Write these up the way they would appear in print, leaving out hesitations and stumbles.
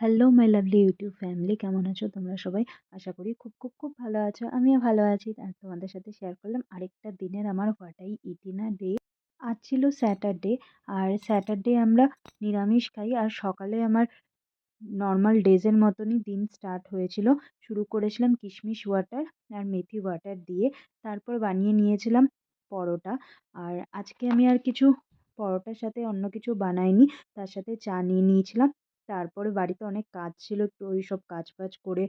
Hello my lovely YouTube family, কেমন আছো তোমরা সবাই? আশা করি খুব খুব খুব ভালো আছো। আমিও ভালো আছি। আর তোমাদের সাথে শেয়ার করলাম আরেকটা দিনের আমার what I it in a day. আজ ছিল স্যাটারডে। আর স্যাটারডে আমরা নিরামিষ খাই। আর সকালে আমার নর্মাল ডেজের মতনই দিন স্টার্ট হয়েছিল। শুরু করেছিলাম কিশমিশ ওয়াটার আর মেথি ওয়াটার দিয়ে। তারপর বানিয়ে নিয়েছিলাম পরোটা। আর আজকে আমি আর কিছু পরোটার সাথে অন্য কিছু বানাইনি। তার সাথে চা নিয়ে নিয়েছিলাম। তারপরে বাড়িতে অনেক কাজ ছিল, একটু ওইসব কাজ-বাজ করে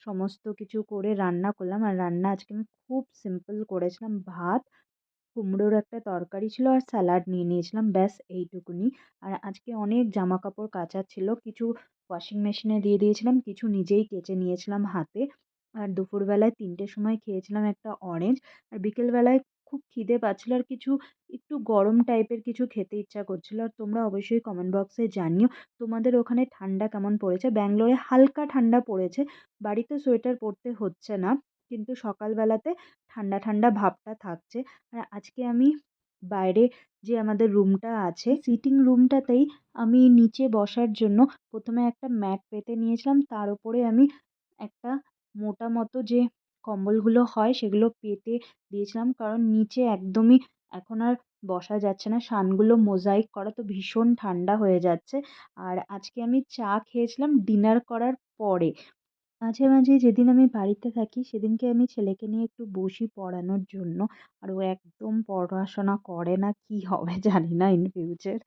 সমস্ত কিছু করে রান্না করলাম। আর রান্না আজকে আমি খুব সিম্পল করেছিলাম। ভাত, কুমড়োর একটা তরকারি ছিল আর স্যালাড নিয়ে নিয়েছিলাম, ব্যাস এইটুকুনি। আর আজকে অনেক জামাকাপড় কাচার ছিল, কিছু ওয়াশিং মেশিনে দিয়ে দিয়েছিলাম, কিছু নিজেই কেচে নিয়েছিলাম হাতে। আর দুপুরবেলায় ৩টের সময় খেয়েছিলাম একটা অরেঞ্জ। আর বিকেলবেলায় খুব খিদে পাচ্ছিল আর কিছু একটু গরম টাইপের কিছু খেতে ইচ্ছা করছিল। আর তোমরা অবশ্যই কমেন্ট বক্সে জানিও তোমাদের ওখানে ঠান্ডা কেমন পড়েছে। ব্যাঙ্গালোরে হালকা ঠান্ডা পড়েছে, বাড়িতে সোয়েটার পরতে হচ্ছে না, কিন্তু সকালবেলাতে ঠান্ডা ঠান্ডা ভাবটা থাকছে। আর আজকে আমি বাইরে যে আমাদের রুমটা আছে, সিটিং রুমটাতেই আমি নিচে বসার জন্য প্রথমে একটা ম্যাট পেতে নিয়েছিলাম। তার উপরে আমি একটা মোটা মতো যে কম্বলগুলো হয় সেগুলো পেতে দিয়েছিলাম, কারণ নিচে একদমই এখন আর বসা যাচ্ছে না। শানগুলো মোজাইক করা, তো ভীষণ ঠান্ডা হয়ে যাচ্ছে। আর আজকে আমি চা খেয়েছিলাম ডিনার করার পরে। মাঝে, মাঝে যেদিন আমি বাড়িতে থাকি সেদিনকে আমি ছেলেকে নিয়ে একটু বসি পড়ানোর জন্য। আর ও একদম পড়াশোনা করে না। কি হবে জানি না ইন ফিউচার।